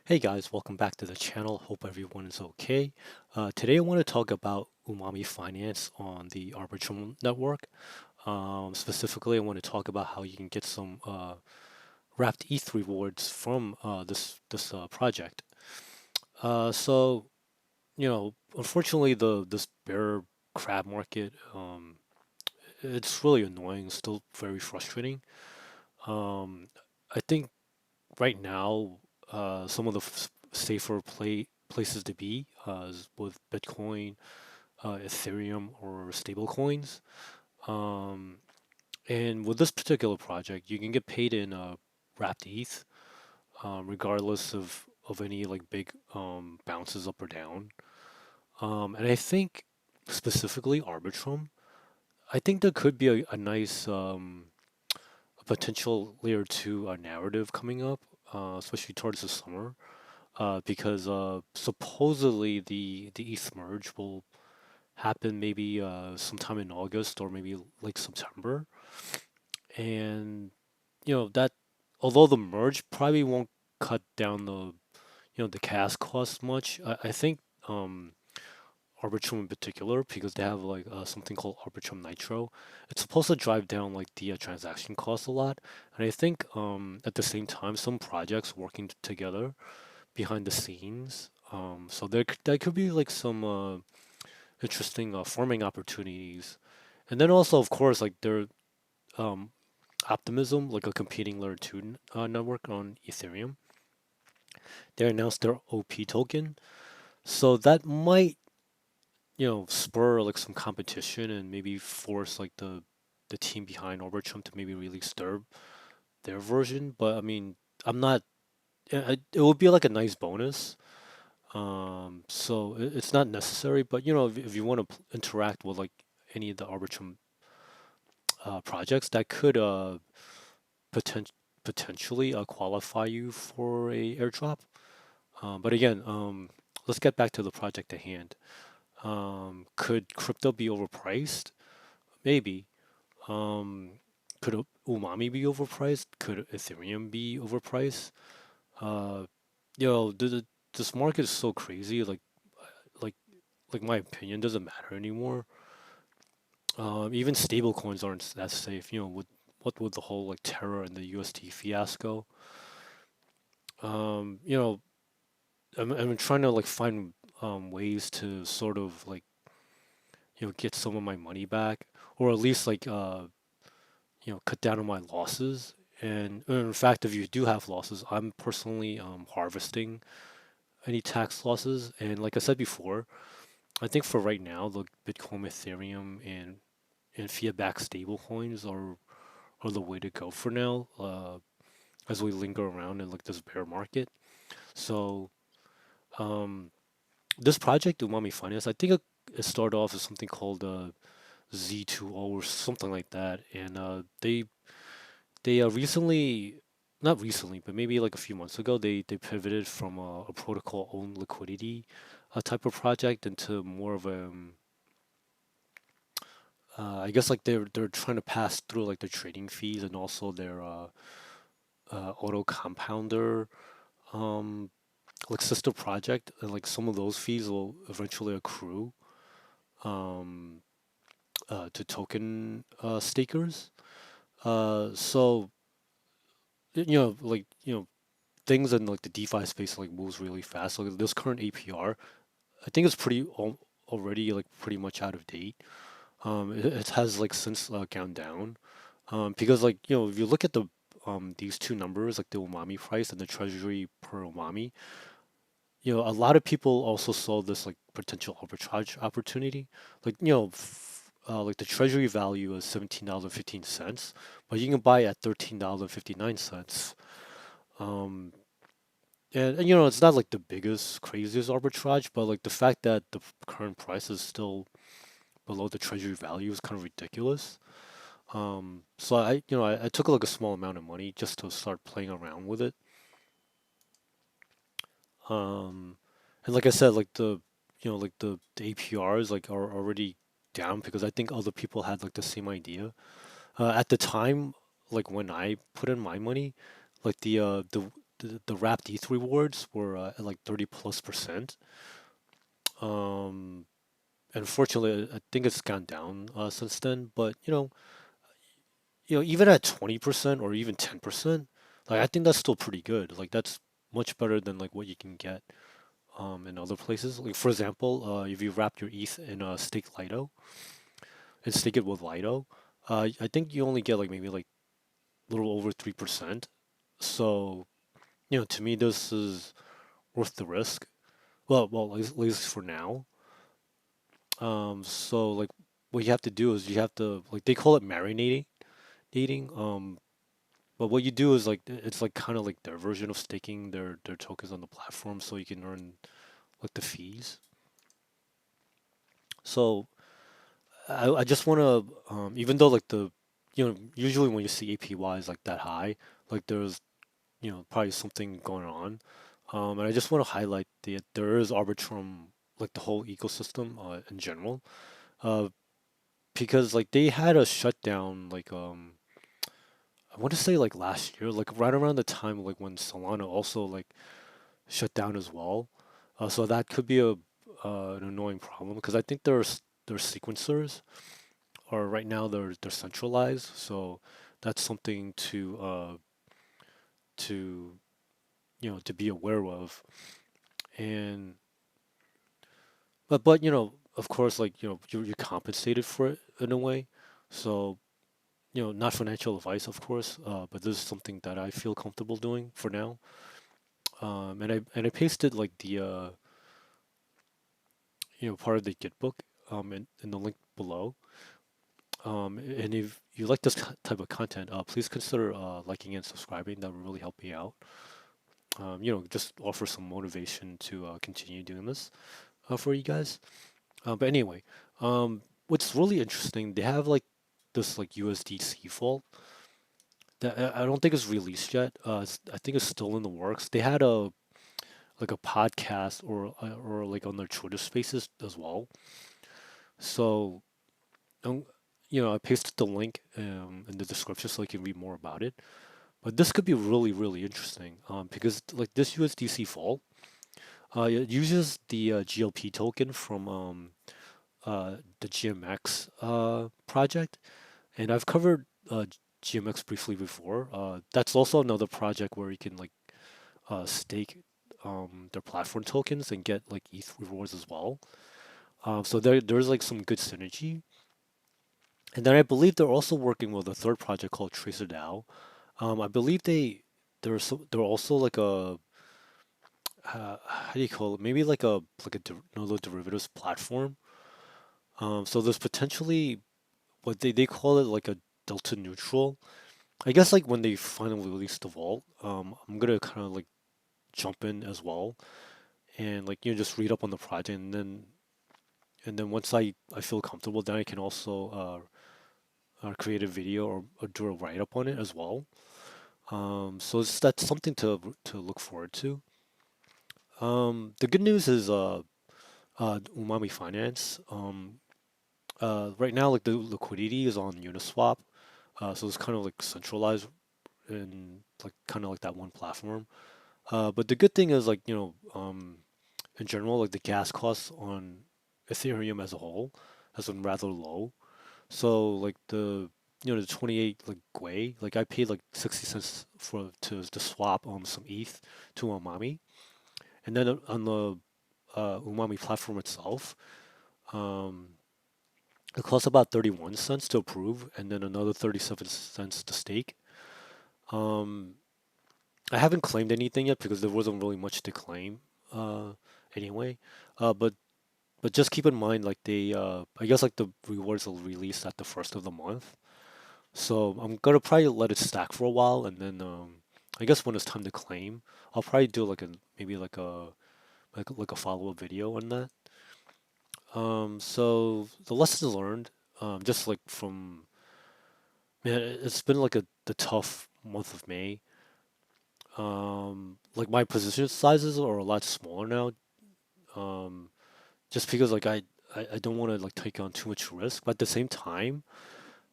Hey guys, welcome back to the channel. Hope everyone is okay. Today I want to talk about Umami Finance on the Arbitrum network. Specifically, I want to talk about how you can get some wrapped ETH rewards from this project. So unfortunately, the this bear crab market, it's really annoying. Still very frustrating. Um, I think right now, some of the safer places to be is with Bitcoin, Ethereum, or stable coins. Um, and with this particular project, you can get paid in wrapped ETH, regardless of any like big bounces up or down. And I think specifically Arbitrum, I think there could be a nice potential layer two narrative coming up, especially towards the summer. Because supposedly the ETH merge will happen maybe sometime in August or maybe like September, and that although the merge probably won't cut down the gas cost much, I think Arbitrum in particular because they have like something called Arbitrum Nitro. It's supposed to drive down like the transaction cost a lot, and I think at the same time some projects working together behind the scenes. So there could be like some interesting farming opportunities, and then also of course like there um, Optimism, like a competing layer two network on Ethereum. They announced their OP token, so that might spur like some competition and maybe force like the team behind Arbitrum to maybe release their version. But I mean, I'm not. It would be like a nice bonus. So it's not necessary, but if you want to interact with like any of the Arbitrum projects, that could potent potentially qualify you for a airdrop. But again, let's get back to the project at hand. Could crypto be overpriced? Maybe. Um, could Umami be overpriced? Could Ethereum be overpriced? Uh, this market is so crazy. Like like my opinion doesn't matter anymore. Even stable coins aren't that safe. With what with the whole like Terra and the UST fiasco. Um, you know, I'm trying to like find ways to sort of like get some of my money back, or at least like cut down on my losses. And in fact, if you do have losses, I'm personally harvesting any tax losses. And like I said before, I think for right now, the Bitcoin, Ethereum, and fiat-backed stablecoins are the way to go for now, as we linger around in like this bear market. So um, this project, Umami Finance, I think it started off as something called Z2O or something like that, and they recently, not recently, but maybe like a few months ago, they pivoted from a protocol owned liquidity type of project into more of a I guess like they're trying to pass through like the trading fees and also their auto compounder um like sister project, and like some of those fees will eventually accrue um to token stakers. So like things in like the DeFi space like moves really fast. Like this current APR, I think it's already like pretty much out of date. It has like since gone down. Because like if you look at the these two numbers, like the umami price and the treasury per umami, a lot of people also saw this like potential arbitrage opportunity. Like like the treasury value is $17.15, but you can buy at $13.59. Um, and it's not like the biggest, craziest arbitrage, but like the fact that the current price is still below the treasury value is kind of ridiculous. So I took like a small amount of money just to start playing around with it. Um, and like I said, like like the APRs like are already down because I think other people had like the same idea. At the time, like when I put in my money, like the the wrapped ETH rewards were at like 30+%. Um, Unfortunately, I think it's gone down since then. But even at 20% or even 10%, like I think that's still pretty good. Like that's much better than like what you can get in other places. Like for example, if you wrap your ETH in stake Lido and stake it with Lido, I think you only get like maybe like a little over 3%. So to me, this is worth the risk. Well, at least for now. So like what you have to do is you have to like they call it marinating, dating. But what you do is like it's like kind of like their version of staking their tokens on the platform, so you can earn like the fees. So I just want to even though like the usually when you see APY is like that high, like there's probably something going on. And I just want to highlight that there is Arbitrum, like the whole ecosystem in general, uh, because like they had a shutdown like I want to say like last year, like right around the time like when Solana also like shut down as well. So that could be an annoying problem because I think their sequencers are right now they're centralized, so that's something to to be aware of. And but of course like you're compensated for it in a way. So not financial advice of course, but this is something that I feel comfortable doing for now. And I pasted like the part of the Gitbook in the link below. And if you like this type of content, please consider liking and subscribing. That would really help me out. Just offer some motivation to continue doing this for you guys. But anyway, what's really interesting, they have like this like USDC vault that I don't think is released yet. I think it's still in the works. They had a like a podcast or like on their Twitter Spaces as well. So um, I pasted the link in the description so you can read more about it. But this could be really really interesting because like this USDC vault, it uses the GLP token from the GMX project, and I've covered GMX briefly before. That's also another project where you can like stake their platform tokens and get like ETH rewards as well. So there's like some good synergy. And then I believe they're also working with a third project called TracerDAO. I believe they're also like a how do you call it? Maybe like another derivatives platform. So there's potentially what they call it like a delta neutral. I guess like when they finally release the vault, I'm gonna kind of like jump in as well and like just read up on the project, and then once I feel comfortable, then I can also create a video or do a write up on it as well. So that's something to look forward to. The good news is Umami Finance. Right now like the liquidity is on Uniswap, so it's kind of like centralized in like kind of like that one platform. But the good thing is like in general like the gas costs on Ethereum as a whole has been rather low. So like the 28 like Gwei, like I paid like 60 cents to swap some ETH to Umami. And then on the Umami platform itself, um it costs about 31 cents to approve and then another 37 cents to stake. Um I haven't claimed anything yet because there wasn't really much to claim uh anyway. But just keep in mind like they I guess like the rewards will release at the first of the month. So I'm gonna probably let it stack for a while, and then I guess when it's time to claim, I'll probably do like a maybe like a follow-up video on that. So the lessons learned, just like from man, it's been like the tough month of May. Like my position sizes are a lot smaller now. Um, just because like I don't want to like take on too much risk, but at the same time,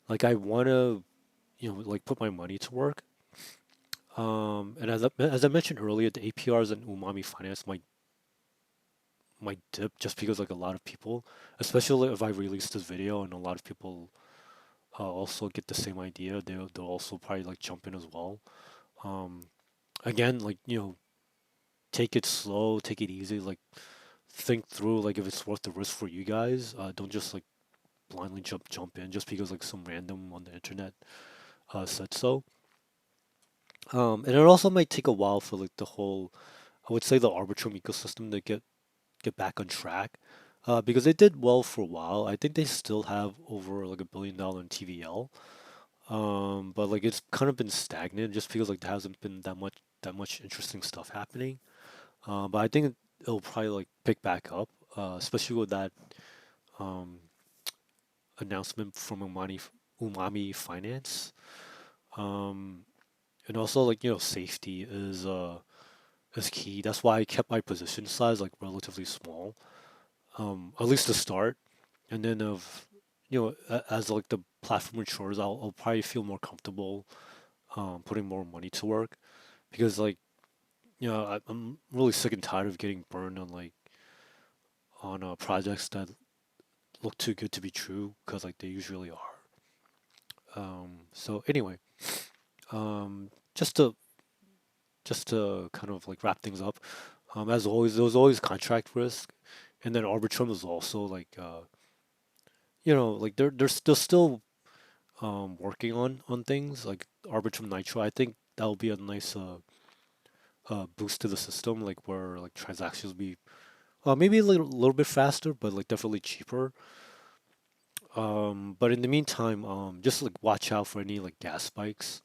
like I want to like put my money to work. And as I mentioned earlier, the APRs in Umami Finance might dip just because like a lot of people, especially if I release this video and a lot of people also get the same idea, they'll also probably like jump in as well. Um, Again, like take it slow, take it easy, like think through like if it's worth the risk for you guys. Don't just like blindly jump in just because like some random on the internet said so. And it also might take a while for like the whole, I would say the Arbitrum ecosystem to get back on track. Because they did well for a while. I think they still have over like $1 billion in TVL. But like it's kind of been stagnant just because like there hasn't been that much interesting stuff happening. But I think it'll probably like pick back up, especially with that um announcement from Umami Finance. Um, and also like safety is key. That's why I kept my position size like relatively small, at least to start. And then of as like the platform matures, I'll probably feel more comfortable putting more money to work because like I'm really sick and tired of getting burned on like on projects that look too good to be true because like they usually are. So anyway, um, just to kind of like wrap things up, as always, there was always contract risk, and then Arbitrum is also like like they're still working on things like Arbitrum Nitro. I think that'll be a nice boost to the system, like where like transactions will be maybe a little bit faster, but like definitely cheaper. But in the meantime, just like watch out for any like gas spikes.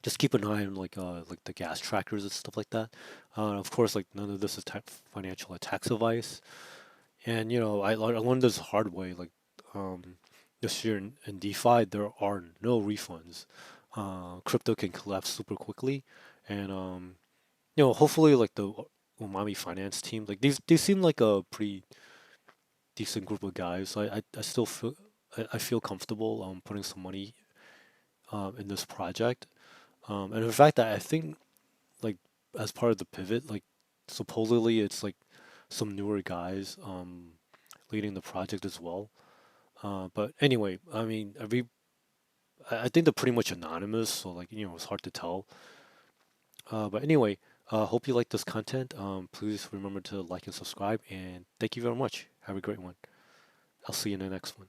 Just keep an eye on like the gas trackers and stuff like that. Of course, like none of this is financial or tax advice. And I learned this hard way. Like this year in DeFi, there are no refunds. Crypto can collapse super quickly, and hopefully like the Umami Finance team, like these seem like a pretty decent group of guys. So I still feel I feel comfortable putting some money in this project. And in fact, I think like as part of the pivot, like supposedly it's like some newer guys leading the project as well. But anyway, I mean, I think they're pretty much anonymous, so like it's hard to tell. But anyway, hope you like this content. Please remember to like and subscribe, and thank you very much. Have a great one. I'll see you in the next one.